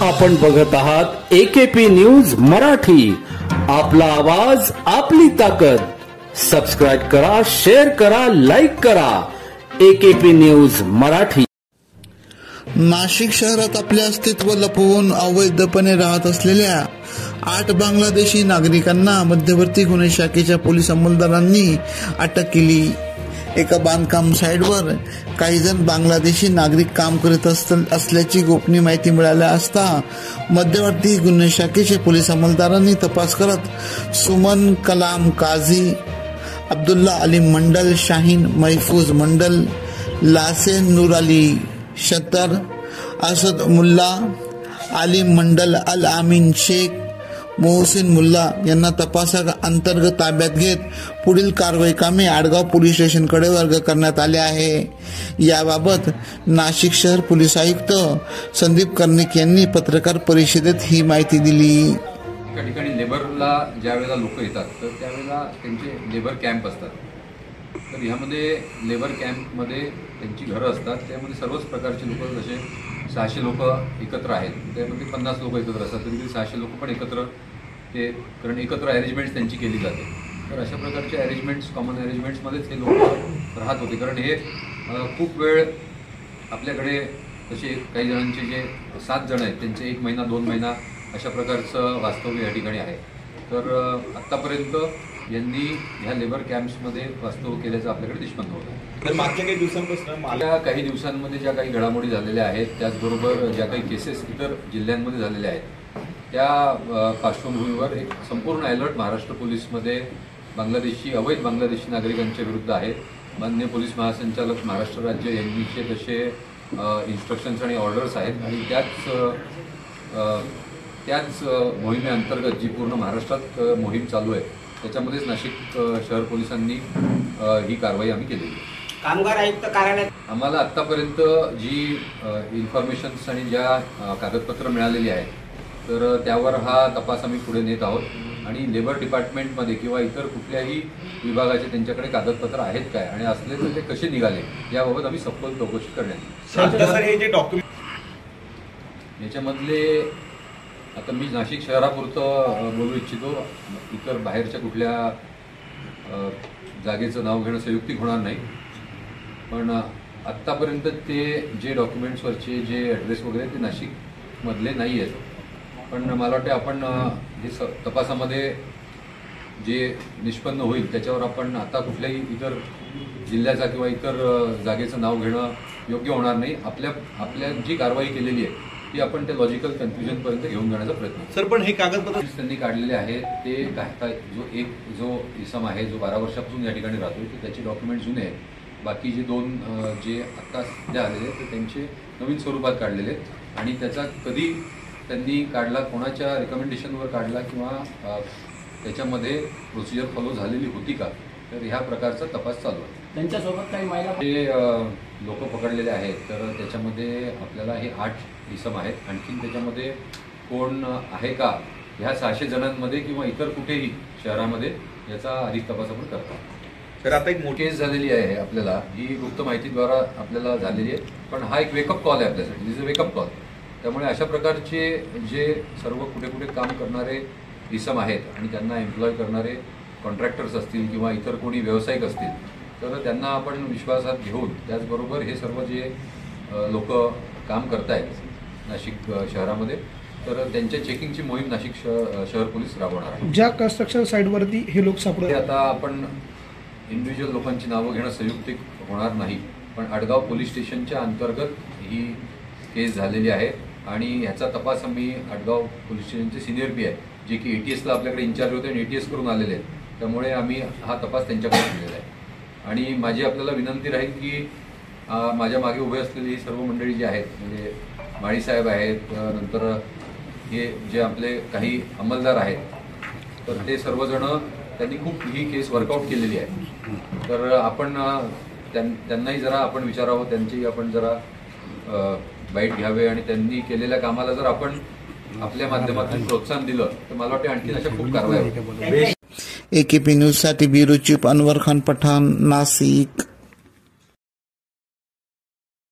आपण बघत आहात AKP न्यूज मराठी. आपला आवाज आपली ताकद. सबस्क्राइब करा, शेअर करा, लाईक करा. AKP news Marathi. नाशिक शहरात आपले अस्तित्व लपवून अवैधपणे राहत असलेल्या 8 बांगलादेशी नागरिकांना मध्यवर्ती गुन्हे शाखेच्या पोलीस अंमलदारांनी अटक केली. एका बांधकाम साईटवर काही जण बांगलादेशी नागरिक काम करत असल्याची गोपनीय माहिती मिळाल्या असता मध्यवर्ती गुन्हे शाखेचे पोलीस अंमलदारांनी तपास करत सुमन कलाम काझी, अब्दुल्ला अली मंडल, शाहीन महफूज मंडल, लासेन नूर अली शतर, असद मुल्ला, अली मंडल, अल आमीन शेख, मोहसिन मुल्ला यांना तपासाअंतर्गत ताब्यात घेत पुढील कारवाई कामे आडगाव पोलीस स्टेशनकडे वर्ग करण्यात आले आहे. याबाबत नाशिक शहर पोलीस आयुक्त संदीप कर्णिक यांनी पत्रकार परिषदेत ही माहिती दिली. एका ठिकाणी लेबरला ज्या वेळेला लोक येतात तर त्यावेळेला त्यांचे लेबर कॅम्प असतात. तर ह्यामध्ये लेबर कॅम्पमध्ये त्यांची घरं असतात. त्यामध्ये सर्वच प्रकारचे लोक, जसे 600 लोक एकत्र आहेत, त्यामध्ये 50 लोक एकत्र असतात, तरी 600 लोक पण एकत्र ते, कारण एकत्र अरेंजमेंट्स त्यांची केली जाते. तर अशा प्रकारचे अरेंजमेंट्स, कॉमन अरेंजमेंट्समध्येच हे लोक राहत होते. कारण हे खूप वेळ आपल्याकडे तसे काही जणांचे जे 7 जण आहेत त्यांचे 1 महिना 2 महिना अशा प्रकारचं वास्तव्य या ठिकाणी आहे. तर आत्तापर्यंत यांनी ह्या लेबर कॅम्प्समध्ये वास्तव्य केल्याचं आपल्याकडे निष्पन्न होतं. तर मागच्या काही दिवसांपासून मागच्या काही दिवसांमध्ये ज्या काही घडामोडी झालेल्या आहेत, त्याचबरोबर ज्या काही केसेस इतर जिल्ह्यांमध्ये झालेल्या आहेत, त्या पार्श्वभूमीवर एक संपूर्ण अलर्ट महाराष्ट्र पोलीसमध्ये अवैध बांगलादेशी नागरिकांच्या विरुद्ध आहे. माननीय पोलीस महासंचालक महाराष्ट्र राज्य यांचे तसे इन्स्ट्रक्शन्स आणि ऑर्डर्स आहेत आणि त्याच मोहिमेअंतर्गत जी पूर्ण महाराष्ट्रात मोहीम चालू आहे त्याच्यामध्येच नाशिक शहर पोलिसांनी ही कारवाई आम्ही केलेली आहे. कामगार आयुक्त कार्यालयात आम्हाला आत्तापर्यंत जी इन्फॉर्मेशन्स आणि ज्या कागदपत्र मिळालेली आहेत तर त्यावर हा तपास आम्ही पुढे नेत आहोत आणि लेबर डिपार्टमेंटमध्ये किंवा इतर कुठल्याही विभागाचे त्यांच्याकडे कागदपत्र आहेत काय आणि असले तर ते कसे निघाले याबाबत आम्ही सखोल चौकशी करण्यात येईल. याच्यामधले आता मी नाशिक शहरापुरतं बोलू इच्छितो. इतर बाहेरच्या कुठल्या जागेचं नाव घेणं संयुक्तिक होणार नाही. पण आत्तापर्यंत ते जे डॉक्युमेंट्सवरचे जे ॲड्रेस वगैरे ते नाशिकमधले नाही आहेत. पण मला वाटते आपण हे तपासामध्ये जे निष्पन्न होईल त्याच्यावर आपण आता कुठल्याही इतर जिल्ह्याचा किंवा इतर जागेचं नाव घेणं योग्य होणार नाही. आपल्या जी कारवाई केलेली आहे ती आपण त्या लॉजिकल कन्फ्युजनपर्यंत घेऊन जाण्याचा प्रयत्न. सर, पण हे कागदपत्र त्यांनी काढलेले आहेत ते काय, जो इसम आहे जो 12 वर्षापासून या ठिकाणी राहतोय तर त्याचे डॉक्युमेंट जुने आहेत. बाकी जे 2 जे आत्ता सध्या आलेले आहेत ते त्यांचे नवीन स्वरूपात काढलेले आहेत आणि त्याचा कधी त्यांनी काढला, कोणाच्या रिकमेंडेशनवर काढला किंवा त्याच्यामध्ये प्रोसिजर फॉलो झालेली होती का, तर ह्या प्रकारचा तपास चालू आहे. त्यांच्यासोबत काही महिला जे लोक पकडलेले आहेत तर त्याच्यामध्ये आपल्याला हे 8 इसम आहेत. आणखीन त्याच्यामध्ये कोण आहे का ह्या 600 जणांमध्ये किंवा इतर कुठेही शहरामध्ये याचा अधिक तपास आपण करतो. तर आता एक मोठी केस झालेली आहे आपल्याला, ही गुप्त माहितीद्वारा आपल्याला झालेली आहे. पण हा एक वेकअप कॉल आहे आपल्यासाठी, दिस इज अ वेकअप कॉल. त्यामुळे अशा प्रकारचे जे सर्व कुठे कुठे काम करणारे इसम आहेत आणि त्यांना एम्प्लॉय करणारे कॉन्ट्रॅक्टर्स असतील किंवा इतर कोणी व्यावसायिक असतील तर त्यांना आपण विश्वासात घेऊन त्याचबरोबर हे सर्व जे लोक काम करत आहेत नाशिक शहरामध्ये तर त्यांच्या चेकिंगची मोहीम नाशिक शहर पोलीस राबवणार आहे. ज्या कन्स्ट्रक्शन साईटवरती हे लोक सापडले, आता आपण इंडिव्हिज्युअल लोकांची नावं घेणं संयुक्तिक होणार नाही. पण आडगाव पोलीस स्टेशनच्या अंतर्गत ही केस झालेली आहे आणि ह्याचा तपास आम्ही आडगाव पोलीस स्टेशनचे सिनियर पी आहे जे की ATSला आपल्याकडे इन्चार्ज होते आणि ATS करून आलेले आहेत. त्यामुळे आम्ही हा तपास त्यांच्याकडे केलेला आहे. आणि माझी आपल्याला विनंती राहील की माझ्या मागे उभे असलेली ही सर्व मंडळी जी आहेत, म्हणजे माळीसाहेब आहेत, नंतर हे जे आपले काही अंमलदार आहेत तर ते सर्वजण त्यांनी खूप ही केस वर्कआउट केलेली आहे. तर आपण त्यांनाही जरा आपण विचारावं, त्यांचीही आपण जरा बाईट घ्यावे आणि त्यांनी केलेल्या कामाला जर आपण आपल्या माध्यमातून प्रोत्साहन दिलं तर मला वाटतं आणखी अशा खूप कारवाया होतील. AKP न्यूज साठी ब्युरो चीफ अनवर खान पठाण, नाशिक.